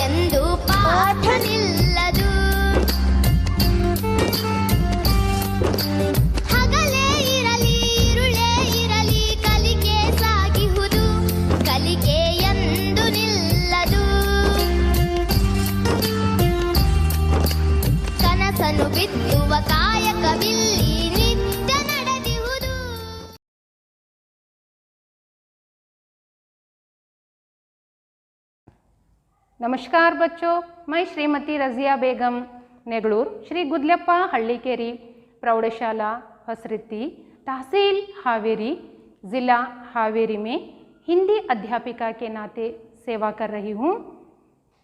ಎಂದು ಪಾಠ ನಿಲ್ಲದು. ಹಗಲೇ ಇರಲಿ ಇರುಳೇ ಇರಲಿ ಕಲಿಕೆ ಸಾಗಿಹುದು, ಕಲಿಕೆ ಎಂದು ನಿಲ್ಲದು. ಕನಸನ್ನು ಬಿತ್ತುವ ಕಾಯಕವಿಲ್ಲಿ ನಿತ್ಯ ನಡೆದಿಹುದು. नमस्कार बच्चों, मैं श्रीमती रज़िया बेगम नेगलूर श्री गुदलेप्पा हल्लीकेरी प्रौढ़शाला हसरत्ती तहसील हावेरी ज़िला हावेरी में हिंदी अध्यापिका के नाते सेवा कर रही हूँ।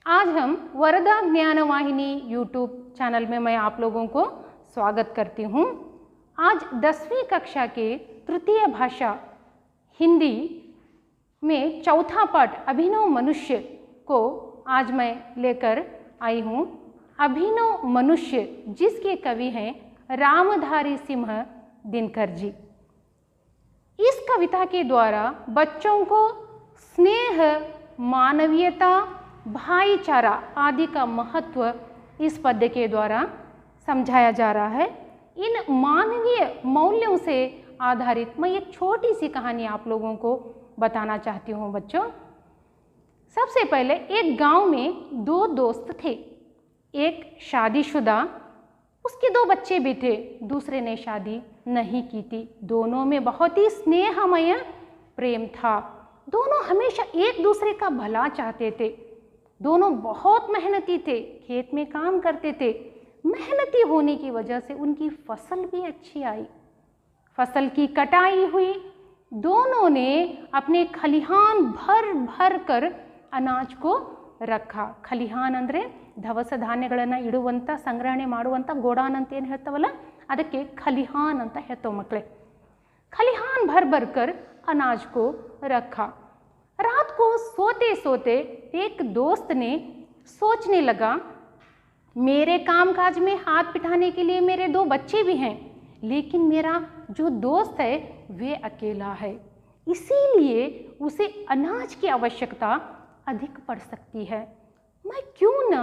आज हम वरदा ज्ञान वाहिनी यूट्यूब चैनल में मैं आप लोगों को स्वागत करती हूँ। आज 10वीं कक्षा के तृतीय भाषा हिंदी में चौथा पाठ अभिनव मनुष्य को आज मैं लेकर आई हूँ। अभिनव मनुष्य जिसके कवि हैं रामधारी सिंह दिनकर जी। इस कविता के द्वारा बच्चों को स्नेह, मानवीयता, भाईचारा आदि का महत्व इस पद्य के द्वारा समझाया जा रहा है। इन मानवीय मूल्यों से आधारित मैं एक छोटी सी कहानी आप लोगों को बताना चाहती हूँ बच्चों। सबसे पहले एक गांव में दो दोस्त थे। एक शादीशुदा, उसके दो बच्चे भी थे, दूसरे ने शादी नहीं की थी। दोनों में बहुत ही स्नेहमय प्रेम था। दोनों हमेशा एक दूसरे का भला चाहते थे। दोनों बहुत मेहनती थे, खेत में काम करते थे। मेहनती होने की वजह से उनकी फसल भी अच्छी आई। फसल की कटाई हुई। दोनों ने अपने खलिहान भर भर कर ಅನಾಜ್ ಕೋ ರಖಾ. ಖಲಿಹಾನ್ ಅಂದರೆ ದವಸ ಧಾನ್ಯಗಳನ್ನು ಇಡುವಂಥ ಸಂಗ್ರಹಣೆ ಮಾಡುವಂಥ ಗೋಡಾನ್ ಅಂತ ಏನು ಹೇಳ್ತಾವಲ್ಲ ಅದಕ್ಕೆ ಖಲಿಹಾನ್ ಅಂತ ಹೇಳ್ತವೆ ಮಕ್ಕಳೇ. खलिहान भर भर कर अनाज को रखा। रात को सोते सोते एक दोस्त ने सोचने लगा, मेरे कामकाज में हाथ पिटाने के लिए मेरे दो बच्चे भी हैं, लेकिन मेरा जो दोस्त है वे अकेला है, इसीलिए उसे अनाज की आवश्यकता अधिक पड़ सकती है। मैं क्यों ना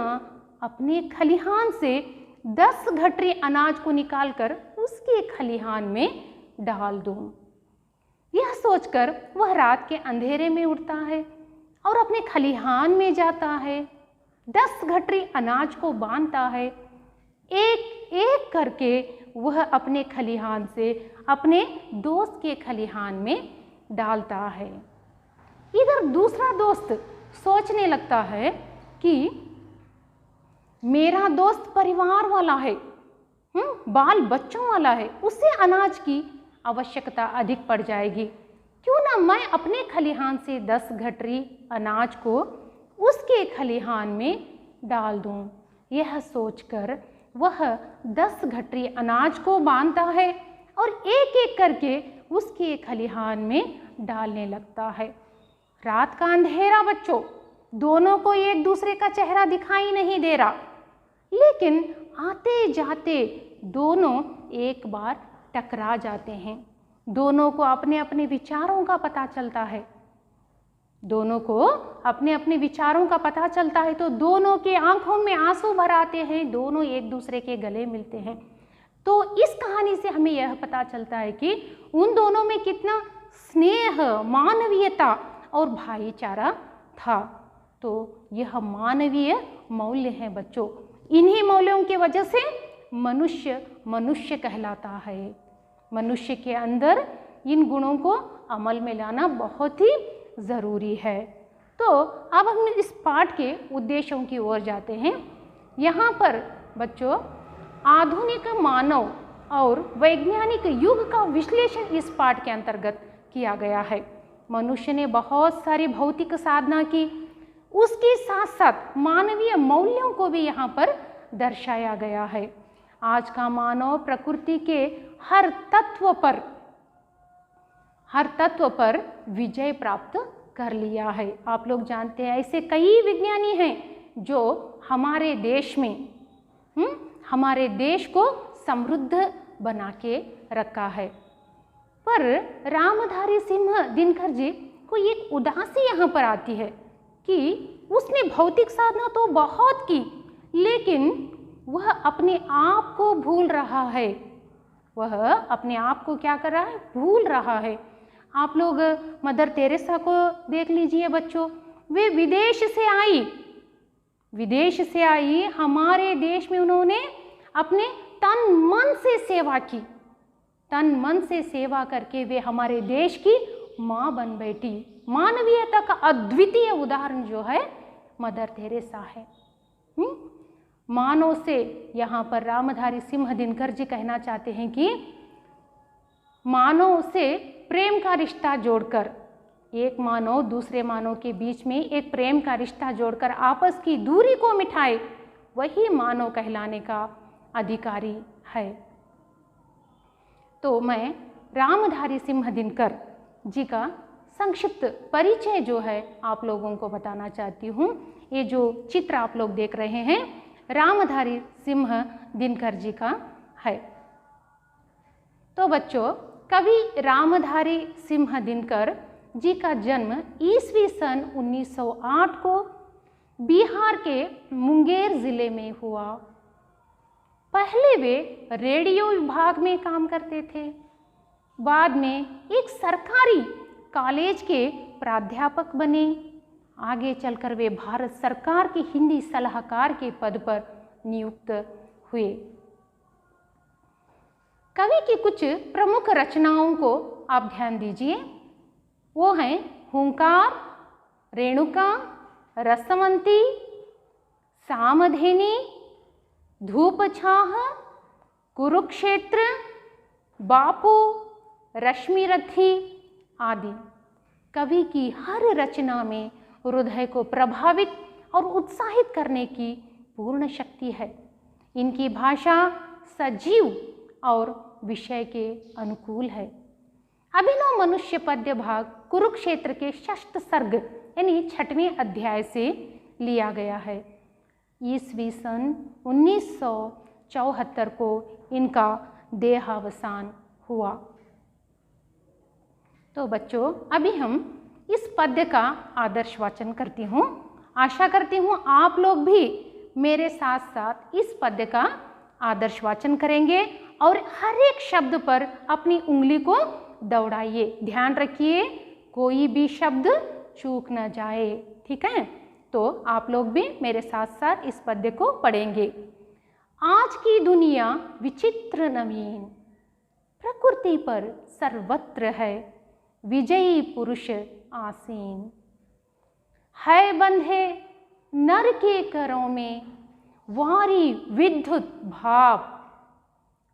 अपने खलिहान से 10 गठरी अनाज को निकालकर उसके खलिहान में डाल दूं। यह सोचकर वह रात के अंधेरे में उठता है और अपने खलिहान में जाता है। 10 गठरी अनाज को बांधता है। एक एक करके वह अपने खलिहान से अपने दोस्त के खलिहान में डालता है। इधर दूसरा दोस्त सोचने लगता है कि मेरा दोस्त परिवार वाला है, बाल बच्चों वाला है, उसे अनाज की आवश्यकता अधिक पड़ जाएगी। क्यों ना मैं अपने खलिहान से 10 गठरी अनाज को उसके खलिहान में डाल दूं। यह सोचकर वह 10 गठरी अनाज को बांधता है और एक एक करके उसके खलिहान में डालने लगता है। रात का अंधेरा बच्चों, दोनों को एक दूसरे का चेहरा दिखाई नहीं दे रहा, लेकिन आते जाते दोनों एक बार टकरा जाते हैं। दोनों को अपने अपने विचारों का पता चलता है। दोनों को अपने अपने विचारों का पता चलता है तो दोनों के आंखों में आंसू भर आते हैं। दोनों एक दूसरे के गले मिलते हैं। तो इस कहानी से हमें यह पता चलता है कि उन दोनों में कितना स्नेह, मानवीयता और भाईचारा था। तो यह मानवीय मूल्य है बच्चों। इन्हीं मूल्यों की वजह से मनुष्य मनुष्य कहलाता है। मनुष्य के अंदर इन गुणों को अमल में लाना बहुत ही ज़रूरी है। तो अब हम इस पाठ के उद्देश्यों की ओर जाते हैं। यहाँ पर बच्चों आधुनिक मानव और वैज्ञानिक युग का विश्लेषण इस पाठ के अंतर्गत किया गया है। मनुष्य ने बहुत सारी भौतिक साधना की, उसके साथ साथ मानवीय मूल्यों को भी यहाँ पर दर्शाया गया है। आज का मानव प्रकृति के हर तत्व पर विजय प्राप्त कर लिया है। आप लोग जानते हैं ऐसे कई विज्ञानी हैं जो हमारे देश में हमारे देश को समृद्ध बना के रखा है। पर रामधारी सिंह दिनकर जी को एक उदासी यहाँ पर आती है कि उसने भौतिक साधना तो बहुत की, लेकिन वह अपने आप को भूल रहा है। वह अपने आप को क्या कर रहा है? भूल रहा है। आप लोग मदर तेरेसा को देख लीजिए बच्चों, वे विदेश से आई, हमारे देश में उन्होंने अपने तन मन से सेवा की, तन मन से सेवा करके वे हमारे देश की माँ बन बैठी। मानवीयता का अद्वितीय उदाहरण जो है मदर तेरेसा है। मानव से यहाँ पर रामधारी सिंह दिनकर जी कहना चाहते हैं कि मानव से प्रेम का रिश्ता जोड़कर, एक मानव दूसरे मानव के बीच में एक प्रेम का रिश्ता जोड़कर आपस की दूरी को मिटाए, वही मानव कहलाने का अधिकारी है। तो मैं रामधारी सिंह दिनकर जी का संक्षिप्त परिचय जो है आप लोगों को बताना चाहती हूँ। ये जो चित्र आप लोग देख रहे हैं रामधारी सिंह दिनकर जी का है। तो बच्चों, कवि रामधारी सिंह दिनकर जी का जन्म ईस्वी सन 1908 को बिहार के मुंगेर जिले में हुआ। पहले वे रेडियो विभाग में काम करते थे, बाद में एक सरकारी कॉलेज के प्राध्यापक बने। आगे चलकर वे भारत सरकार के हिंदी सलाहकार के पद पर नियुक्त हुए। कवि की कुछ प्रमुख रचनाओं को आप ध्यान दीजिए, वो हैं हुंकार, रेणुका, रसवंती, सामधेनी, धूप छाह, कुरुक्षेत्र, बापू, रश्मिरथी आदि। कवि की हर रचना में हृदय को प्रभावित और उत्साहित करने की पूर्ण शक्ति है। इनकी भाषा सजीव और विषय के अनुकूल है। अभिनव मनुष्य पद्य भाग कुरुक्षेत्र के षष्ठ सर्ग यानी 6वें अध्याय से लिया गया है। ईस्वी सन 1974 को इनका देहावसान हुआ। तो बच्चों, अभी हम इस पद्य का आदर्श वाचन करती हूँ। आशा करती हूँ आप लोग भी मेरे साथ साथ इस पद्य का आदर्श वाचन करेंगे और हर एक शब्द पर अपनी उंगली को दौड़ाइए। ध्यान रखिए कोई भी शब्द चूक न जाए, ठीक है? तो आप लोग भी मेरे साथ साथ इस पद्य को पढ़ेंगे। आज की दुनिया विचित्र नवीन, प्रकृति पर सर्वत्र है विजयी पुरुष आसीन। है बंधे नर के करों में वारी विद्युत भाव,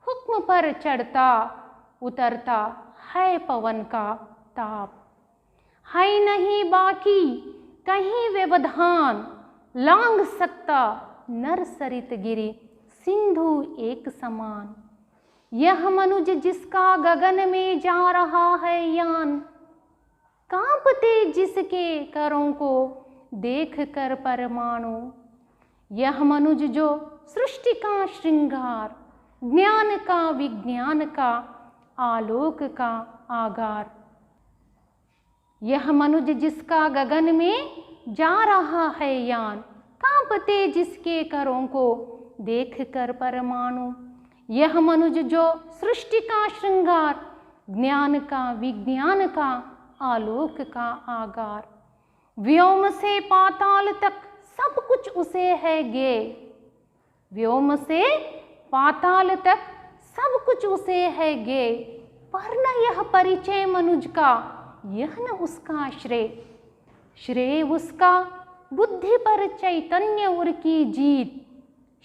हुक्म पर चढ़ता उतरता है पवन का ताप। है नहीं बाकी कहीं व्यवधान, लांग सकता नर सरित गिरी सिंधु एक समान। यह मनुज जिसका गगन में जा रहा है यान, कांपते जिसके करों को देख कर परमाणु। यह मनुज जो सृष्टि का श्रृंगार, ज्ञान का विज्ञान का आलोक का आगार। यह मनुज जिसका गगन में जा रहा है यान, कांपते जिसके करों को देख कर परमाणु। यह मनुज जो सृष्टि का श्रृंगार, ज्ञान का विज्ञान का आलोक का आगार। व्योम से पाताल तक सब कुछ उसे है गे। व्योम से पाताल तक सब कुछ उसे है गे, पर न यह परिचय मनुज का, यह न उसका श्रेय। श्रेय उसका बुद्धि पर चैतन्य उर की जीत,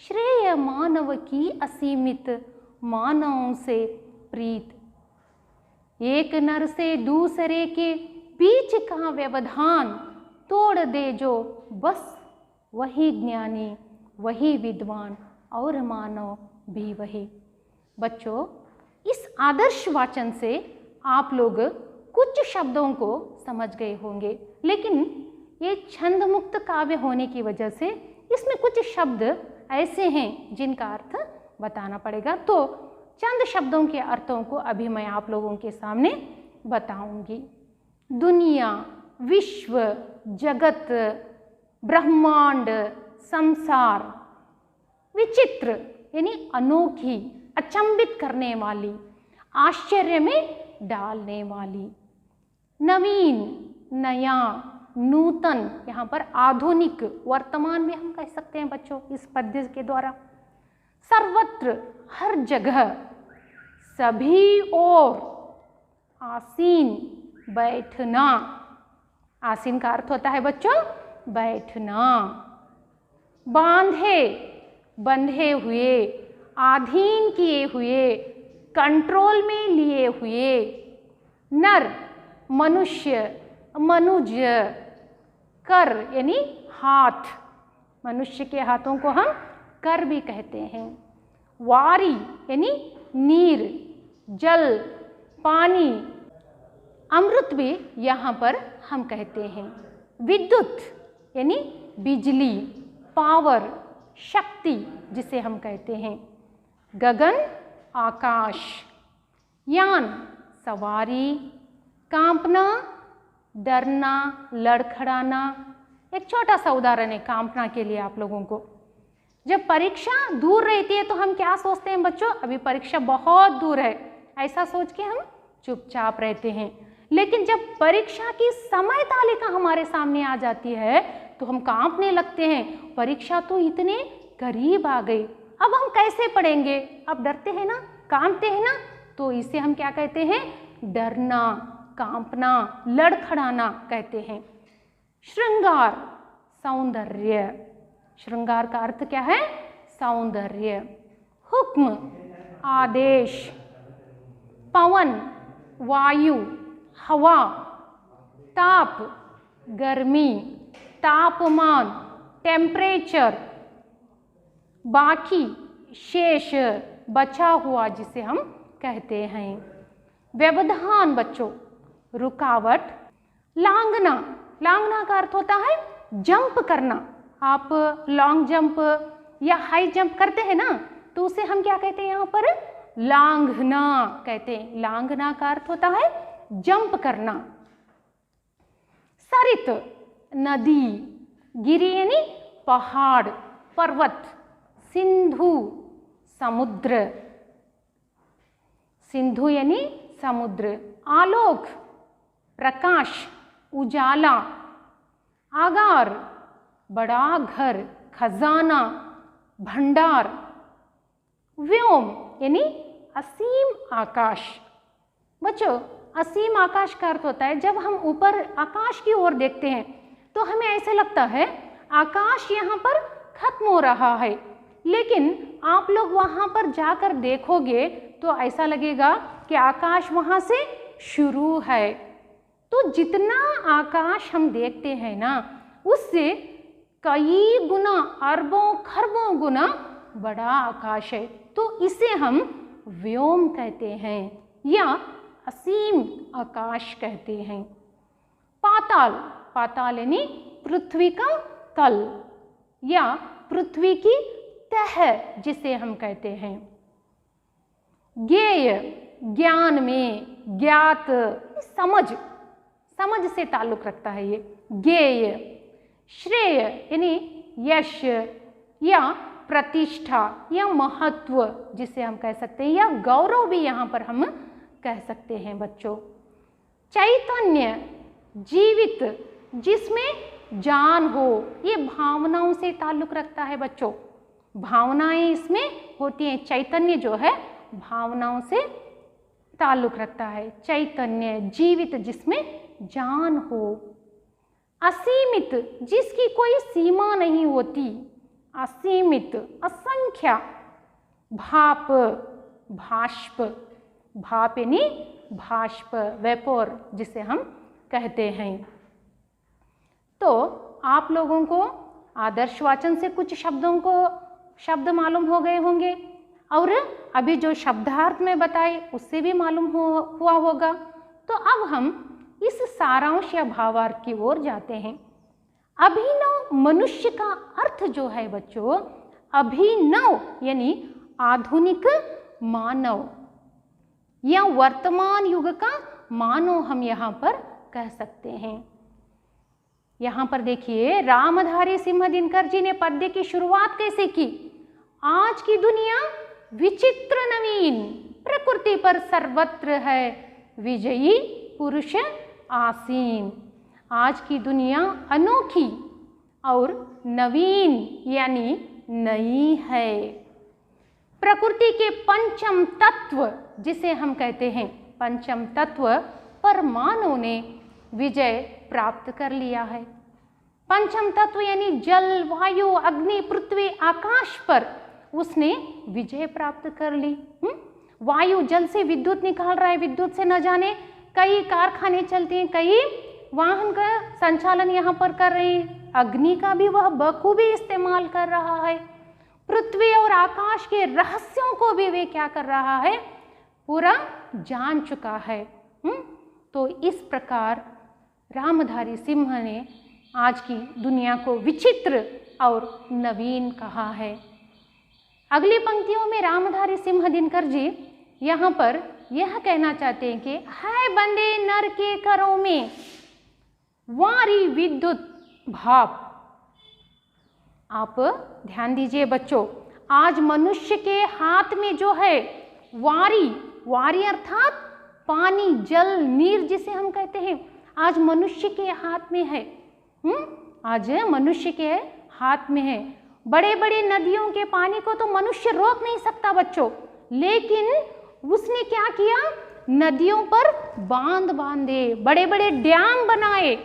श्रेय मानव की असीमित मानवों से प्रीत। एक नर से दूसरे के बीच का व्यवधान तोड़ दे जो, बस वही ज्ञानी वही विद्वान और मानव भी वही। बच्चों, इस आदर्श वाचन से आप लोग कुछ शब्दों को समझ गए होंगे, लेकिन ये छंद मुक्त काव्य होने की वजह से इसमें कुछ शब्द ऐसे हैं जिनका अर्थ बताना पड़ेगा। तो चंद शब्दों के अर्थों को अभी मैं आप लोगों के सामने बताऊंगी। दुनिया, विश्व, जगत, ब्रह्मांड, संसार, विचित्र यानी अनोखी, अचंभित करने वाली, आश्चर्य में डालने वाली, नवीन, नया, नूतन, यहाँ पर आधुनिक, वर्तमान में हम कह सकते हैं बच्चों इस पद्य के द्वारा। सर्वत्र, हर जगह, सभी ओर, आसीन, बैठना। आसीन का अर्थ होता है बच्चों बैठना। बांधे, बंधे हुए, अधीन किए हुए, कंट्रोल में लिए हुए। नर, मनुष्य, मनुज। कर यानी हाथ, मनुष्य के हाथों को हम कर भी कहते हैं। वारी यानी नीर, जल, पानी। अमृत भी यहाँ पर हम कहते हैं। विद्युत यानी बिजली, पावर, शक्ति जिसे हम कहते हैं। गगन, आकाश। यान, सवारी। कांपना, डरना, लड़खड़ाना। एक छोटा सा उदाहरण है कांपना के लिए आप लोगों को। जब परीक्षा दूर रहती है तो हम क्या सोचते हैं बच्चों, अभी परीक्षा बहुत दूर है, ऐसा सोच के हम चुपचाप रहते हैं। लेकिन जब परीक्षा की समय तालिका हमारे सामने आ जाती है तो हम कांपने लगते हैं, परीक्षा तो इतने करीब आ गई, अब हम कैसे पढ़ेंगे। अब डरते हैं ना, कांपते हैं ना, तो इसे हम क्या कहते हैं, डरना, कांपना, लड़खड़ाना कहते हैं। श्रृंगार, सौंदर्य। श्रृंगार का अर्थ क्या है, सौंदर्य। हुक्म, आदेश। पवन, वायु, हवा। ताप, गर्मी, तापमान, टेम्परेचर। बाकी, शेष, बचा हुआ जिसे हम कहते हैं। व्यवधान बच्चों, रुकावट। लांघना, लांघना का अर्थ होता है जंप करना। आप लॉन्ग जंप या हाई जंप करते हैं ना, तो उसे हम क्या कहते हैं यहाँ पर, लांघना कहते हैं। लांघना का अर्थ होता है जंप करना। सरित, नदी। गिरि यानी पहाड़, पर्वत। सिंधु, समुद्र। सिंधु यानी समुद्र। आलोक, प्रकाश, उजाला। आगार, बड़ा घर, खजाना, भंडार। व्योम यानी असीम आकाश। बच्चों असीम आकाश का अर्थ होता है जब हम ऊपर आकाश की ओर देखते हैं तो हमें ऐसे लगता है आकाश यहाँ पर खत्म हो रहा है, लेकिन आप लोग वहाँ पर जाकर देखोगे तो ऐसा लगेगा कि आकाश वहाँ से शुरू है। तो जितना आकाश हम देखते हैं ना, उससे कई गुना, अरबों खरबों गुना बड़ा आकाश है, तो इसे हम व्योम कहते हैं या असीम आकाश कहते हैं। पाताल, पाताल यानी पृथ्वी का तल या पृथ्वी की तह जिसे हम कहते हैं। ज्ञेय, ज्ञान में, ज्ञात, समझ, समझ से ताल्लुक रखता है ये ज्ञेय। श्रेय यानी यश या प्रतिष्ठा या महत्व जिसे हम कह सकते हैं, या गौरव भी यहाँ पर हम कह सकते हैं बच्चों। चैतन्य, जीवित, जिसमें जान हो, ये भावनाओं से ताल्लुक रखता है बच्चों। भावनाएं इसमें होती हैं, चैतन्य जो है भावनाओं से ताल्लुक रखता है। चैतन्य, जीवित, जिसमें जान हो। असीमित, जिसकी कोई सीमा नहीं होती, असीमित, असंख्य। भाप, भाष्प, भाप यानी भाष्प, वेपोर जिसे हम कहते हैं। तो आप लोगों को आदर्श वाचन से कुछ शब्दों को शब्द मालूम हो गए होंगे और अभी जो शब्दार्थ में बताए उससे भी मालूम हुआ होगा। तो अब हम इस सारांश या भावार्थ की ओर जाते हैं। अभिनव मनुष्य का अर्थ जो है बच्चों, अभिनव यानी आधुनिक मानव या वर्तमान युग का मानव हम यहाँ पर कह सकते हैं। यहाँ पर देखिए रामधारी सिंह दिनकर जी ने पद्य की शुरुआत कैसे की। आज की दुनिया विचित्र नवीन, प्रकृति पर सर्वत्र है विजयी पुरुष आसीन। आज की दुनिया अनोखी और नवीन यानी नई है। प्रकृति के पंचम तत्व जिसे हम कहते हैं पंचम तत्व पर मानव ने विजय प्राप्त कर लिया है। पंचम तत्व यानी जल, वायु, अग्नि, पृथ्वी, आकाश पर उसने विजय प्राप्त कर ली। वायु जल से विद्युत निकाल रहा है, विद्युत से न जाने कई कारखाने चलते हैं, कई वाहन का संचालन यहाँ पर कर रहे हैं। अग्नि का भी वह बखूबी इस्तेमाल कर रहा है। पृथ्वी और आकाश के रहस्यों को भी वे क्या कर रहा है, पूरा जान चुका है। तो इस प्रकार रामधारी सिंह ने आज की दुनिया को विचित्र और नवीन कहा है। अगली पंक्तियों में रामधारी सिंह दिनकर जी यहाँ पर यह कहना चाहते हैं कि है बंदे नर के करों में वारी विद्युत भाप। आप ध्यान दीजिए बच्चों, आज मनुष्य के हाथ में जो है वारी, वारी अर्थात पानी, जल, नीर जिसे हम कहते हैं, आज मनुष्य के हाथ में है। आज मनुष्य के हाथ में है। बड़े बड़े नदियों के पानी को तो मनुष्य रोक नहीं सकता बच्चों, लेकिन उसने क्या किया, नदियों पर बांध बांधे, बड़े बड़े डैम बनाए,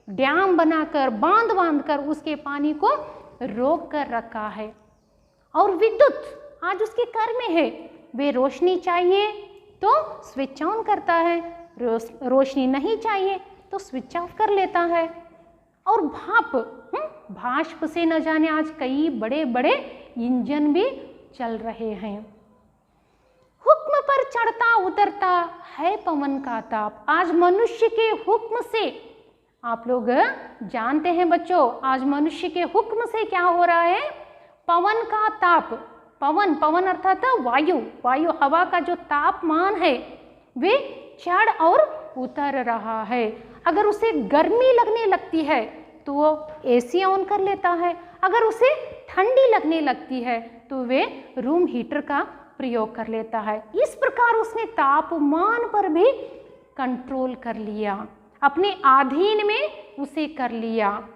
डैम बनाकर बांध बांधकर उसके पानी को रोक कर रखा है। और विद्युत आज उसके घर में है, वे रोशनी चाहिए तो स्विच ऑन करता है, रोशनी नहीं चाहिए तो स्विच ऑफ कर लेता है। और भाप, भाष्प से न जाने आज कई बड़े बड़े इंजन भी चल रहे हैं। हुक्म पर चढ़ता उतरता है पवन का ताप। आज मनुष्य के हुक्म से, आप लोग जानते हैं बच्चों, आज मनुष्य के हुक्म से क्या हो रहा है, पवन का ताप। पवन, पवन अर्थात वायु, वायु हवा का जो तापमान है वे चढ़ और उतर रहा है। अगर उसे गर्मी लगने लगती है तो वो एसी ऑन कर लेता है, अगर उसे ठंडी लगने लगती है तो वे रूम हीटर का प्रयोग कर लेता है। इस प्रकार उसने तापमान पर भी कंट्रोल कर लिया, अपने अधीन में उसे कर लिया।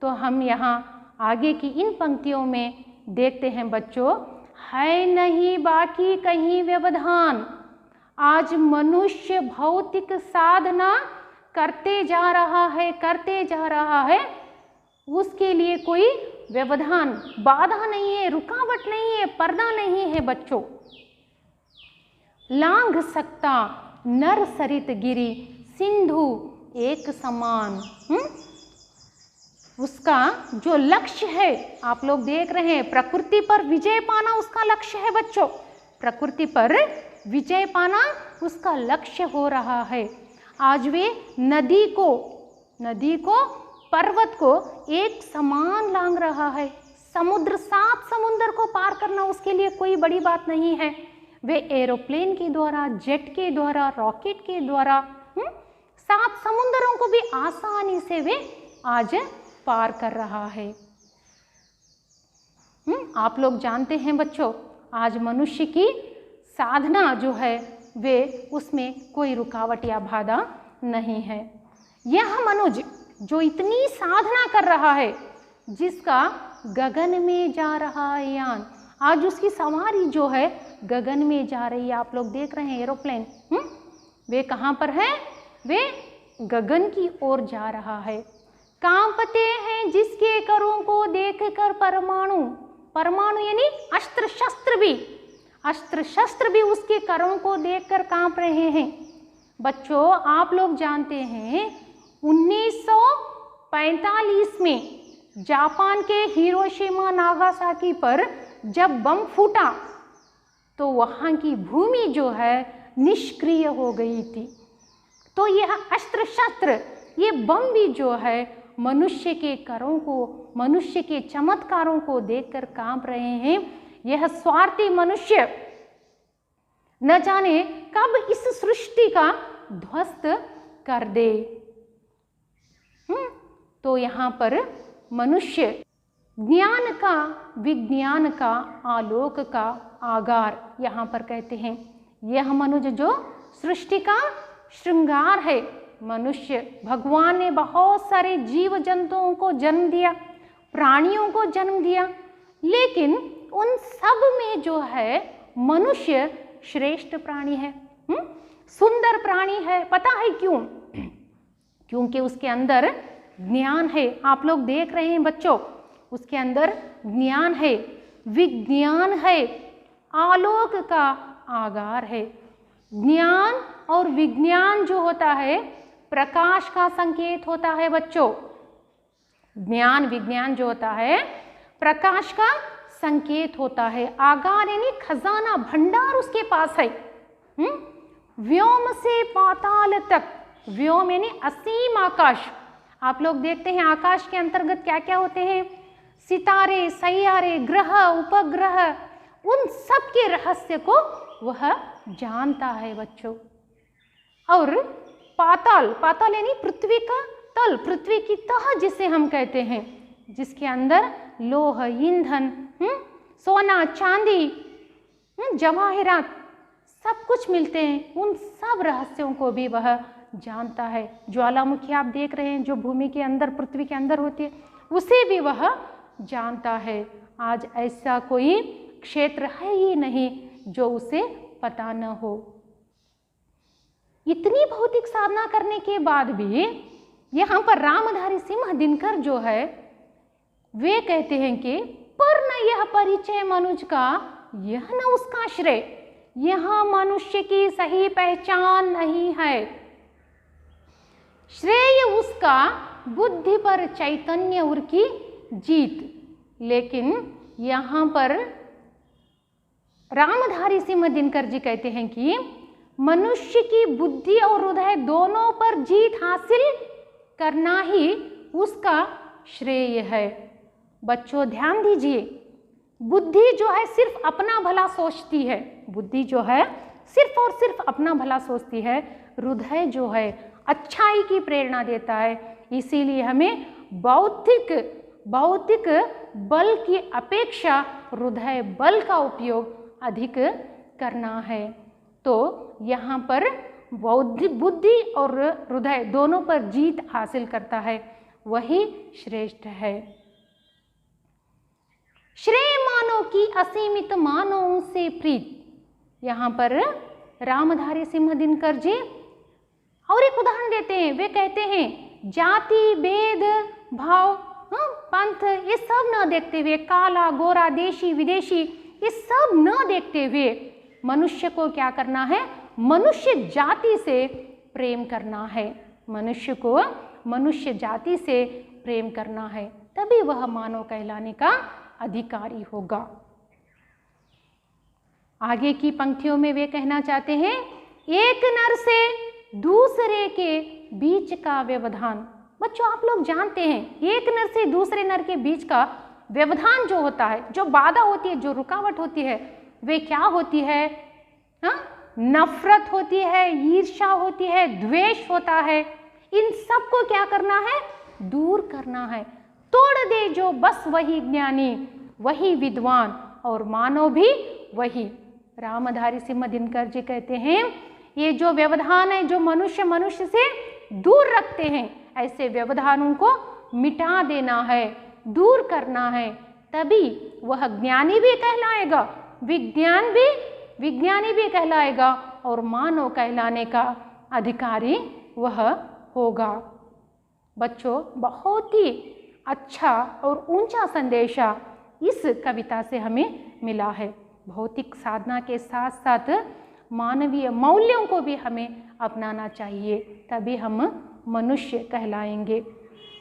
तो हम यहाँ आगे की इन पंक्तियों में देखते हैं बच्चों, है नहीं बाकी कहीं व्यवधान। आज मनुष्य भौतिक साधना करते जा रहा है, उसके लिए कोई व्यवधान, बाधा नहीं है, रुकावट नहीं है, पर्दा नहीं है बच्चों। लांघ सकता नर सरित गिरी सिंधु एक समान। उसका जो लक्ष्य है, आप लोग देख रहे हैं, प्रकृति पर विजय पाना उसका लक्ष्य है बच्चों। प्रकृति पर विजय पाना उसका लक्ष्य हो रहा है। आज वे नदी को पर्वत को एक समान लांघ रहा है। समुद्र, 7 समुद्र को पार करना उसके लिए कोई बड़ी बात नहीं है। वे एरोप्लेन के द्वारा, जेट के द्वारा, रॉकेट के द्वारा 7 समुद्रों को भी आसानी से वे आज पार कर रहा है। आप लोग जानते हैं बच्चों, आज मनुष्य की साधना जो है वे उसमें कोई रुकावट या बाधा नहीं है। यह मनुष्य जो इतनी साधना कर रहा है, जिसका गगन में जा रहा है यान, आज उसकी सवारी जो है गगन में जा रही है। आप लोग देख रहे हैं एरोप्लेन, वे कहाँ पर है, वे गगन की ओर जा रहा है। कांपते हैं जिसके करों को देखकर परमाणु, परमाणु यानी अस्त्र शस्त्र भी उसके करों को देखकर कांप रहे हैं। बच्चों आप लोग जानते हैं 1945 में जापान के हिरोशिमा नागासाकी पर जब बम फूटा तो वहाँ की भूमि जो है निष्क्रिय हो गई थी। तो यह अस्त्र शस्त्र, ये बम भी जो है मनुष्य के करों को, मनुष्य के चमत्कारों को देखकर कांप रहे हैं। यह स्वार्थी मनुष्य न जाने कब इस सृष्टि का ध्वस्त कर दे। तो यहाँ पर मनुष्य ज्ञान का, विज्ञान का, आलोक का आगार यहाँ पर कहते हैं। यह मनुष्य जो सृष्टि का श्रृंगार है। मनुष्य, भगवान ने बहुत सारे जीव जंतुओं को जन्म दिया, प्राणियों को जन्म दिया, लेकिन उन सब में जो है मनुष्य श्रेष्ठ प्राणी है, सुंदर प्राणी है। पता है क्यों? क्योंकि उसके अंदर ज्ञान है। आप लोग देख रहे हैं बच्चों, उसके अंदर ज्ञान है, विज्ञान है, आलोक का आगार है। ज्ञान और विज्ञान जो होता है प्रकाश का संकेत होता है बच्चों। ज्ञान विज्ञान जो होता है प्रकाश का संकेत होता है। आगार यानी खजाना, भंडार उसके पास है। व्योम से पाताल तक, व्योम यानी असीम आकाश। आप लोग देखते हैं आकाश के अंतर्गत क्या क्या होते हैं? सितारे, सैयारे, ग्रह, उपग्रह, उन सब के रहस्य को वह जानता है बच्चों। और पाताल, पाताल यानी पृथ्वी का तल, पृथ्वी की तह जिसे हम कहते हैं, जिसके अंदर लोह, ईंधन, सोना, चांदी, जवाहरात सब कुछ मिलते हैं। उन सब रहस्यों को भी वह जानता है। ज्वालामुखी आप देख रहे हैं जो भूमि के अंदर, पृथ्वी के अंदर होती है, उसे भी वह जानता है। आज ऐसा कोई क्षेत्र है ही नहीं जो उसे पता न हो। इतनी भौतिक साधना करने के बाद भी यहाँ पर रामधारी सिंह दिनकर जो है वे कहते हैं कि पर न यह परिचय मनुज का, यह न उसका श्रेय, यहाँ मनुष्य की सही पहचान नहीं है। श्रेय उसका बुद्धि पर चैतन्य उर की जीत। लेकिन यहाँ पर रामधारी सिंह दिनकर जी कहते हैं कि मनुष्य की बुद्धि और हृदय दोनों पर जीत हासिल करना ही उसका श्रेय है। बच्चों ध्यान दीजिए, बुद्धि जो है सिर्फ अपना भला सोचती है, बुद्धि जो है सिर्फ और सिर्फ अपना भला सोचती है। हृदय जो है अच्छाई की प्रेरणा देता है। इसीलिए हमें भौतिक बल की अपेक्षा हृदय बल का उपयोग अधिक करना है। तो यहाँ पर बुद्धि और हृदय दोनों पर जीत हासिल करता है, वही श्रेष्ठ है। श्रेय मानो की असीमित मानो से प्रीत। यहाँ पर रामधारी सिंह दिनकर जी और एक उदाहरण देते हैं। वे कहते हैं जाति, भेद भाव, पंथ, ये सब न देखते हुए, काला, गोरा, देशी, विदेशी, ये सब न देखते हुए मनुष्य को क्या करना है? मनुष्य जाति से प्रेम करना है। मनुष्य को मनुष्य जाति से प्रेम करना है, तभी वह मानव कहलाने का अधिकारी होगा। आगे की पंक्तियों में वे कहना चाहते हैं एक नर से दूसरे के बीच का व्यवधान। बच्चों आप लोग जानते हैं एक नर से दूसरे नर के बीच का व्यवधान जो होता है, जो बाधा होती है, जो रुकावट होती है, वे क्या होती है? नफरत होती है, ईर्ष्या होती है, द्वेष होता है। इन सब को क्या करना है? दूर करना है। तोड़ दे जो बस वही ज्ञानी, वही विद्वान, और मानव भी वही। रामधारी सिंह दिनकर जी कहते हैं ये जो व्यवधान है, जो मनुष्य से दूर रखते हैं, ऐसे व्यवधानों को मिटा देना है, दूर करना है, तभी वह ज्ञानी भी कहलाएगा, विज्ञानी भी कहलाएगा, और मानव कहलाने का अधिकारी वह होगा। बच्चों बहुत ही अच्छा और ऊंचा संदेशा इस कविता से हमें मिला है। भौतिक साधना के साथ साथ मानवीय मूल्यों को भी हमें अपनाना चाहिए, तभी हम मनुष्य कहलाएंगे।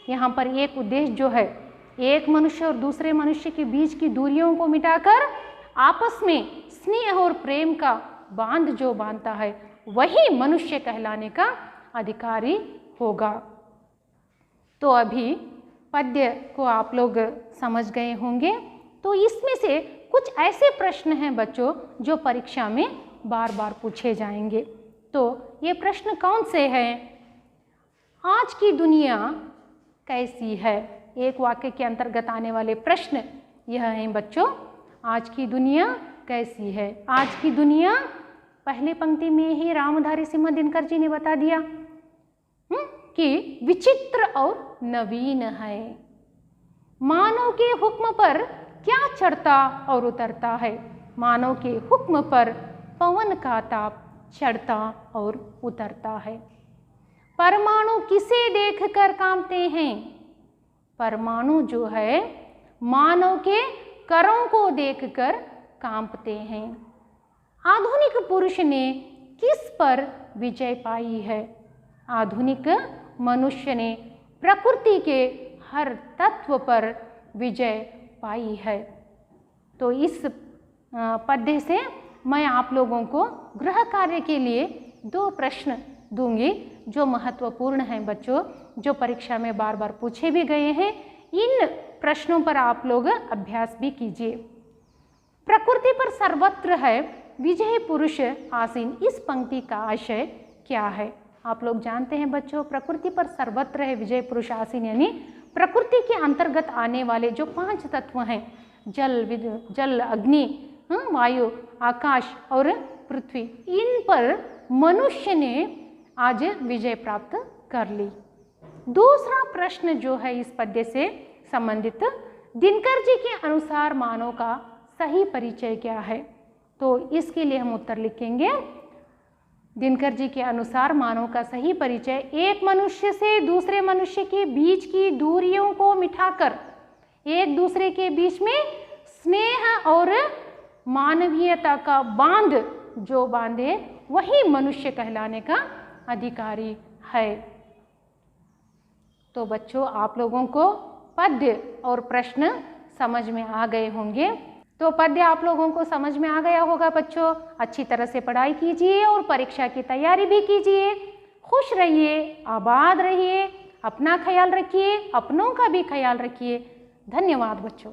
यहाँ पर एक उद्देश्य जो है, एक मनुष्य और दूसरे मनुष्य के बीच की दूरियों को मिटाकर आपस में स्नेह और प्रेम का बांध जो बांधता है, वही मनुष्य कहलाने का अधिकारी होगा। तो अभी पद्य को आप लोग समझ गए होंगे। तो इसमें से कुछ ऐसे प्रश्न हैं बच्चों जो परीक्षा में बार बार पूछे जाएंगे। तो ये प्रश्न कौन से हैं? आज की दुनिया कैसी है। एक वाक्य के अंतर्गत आने वाले प्रश्न यह हैं बच्चों, आज की दुनिया कैसी है। आज की दुनिया पहले पंक्ति में ही रामधारी सिंह दिनकर जी ने बता दिया कि विचित्र और नवीन है। मानव के हुक्म पर क्या चढ़ता और उतरता है। मानव के हुक्म पर पवन का ताप चढ़ता और उतरता है। परमाणु किसे देखकर कांपते हैं। परमाणु जो है मानव के करों को देखकर कांपते हैं। आधुनिक पुरुष ने किस पर विजय पाई है। आधुनिक मनुष्य ने प्रकृति के हर तत्व पर विजय पाई है। तो इस पद्य से मैं आप लोगों को गृह कार्य के लिए 2 प्रश्न दूंगी जो महत्वपूर्ण हैं बच्चों, जो परीक्षा में बार बार पूछे भी गए हैं। इन प्रश्नों पर आप लोग अभ्यास भी कीजिए। प्रकृति पर सर्वत्र है विजय पुरुष आसीन, इस पंक्ति का आशय क्या है। आप लोग जानते हैं बच्चों, प्रकृति पर सर्वत्र है विजय पुरुष आसीन, यानी प्रकृति के अंतर्गत आने वाले जो 5 तत्व हैं, जल, अग्नि, वायु, आकाश और पृथ्वी, इन पर मनुष्य ने आज विजय प्राप्त कर ली। दूसरा प्रश्न जो है इस पद्य से संबंधित, दिनकर जी के अनुसार मानव का सही परिचय क्या है। तो इसके लिए हम उत्तर लिखेंगे, दिनकर जी के अनुसार मानव का सही परिचय एक मनुष्य से दूसरे मनुष्य के बीच की दूरियों को मिटाकर एक दूसरे के बीच में स्नेह और मानवीयता का बांध जो बांधे वही मनुष्य कहलाने का अधिकारी है। तो बच्चों, आप लोगों को पद्य और प्रश्न समझ में आ गए होंगे। तो पद्य आप लोगों को समझ में आ गया होगा बच्चों। अच्छी तरह से पढ़ाई कीजिए और परीक्षा की तैयारी भी कीजिए। खुश रहिए, आबाद रहिए, अपना ख्याल रखिए, अपनों का भी ख्याल रखिए। धन्यवाद बच्चों।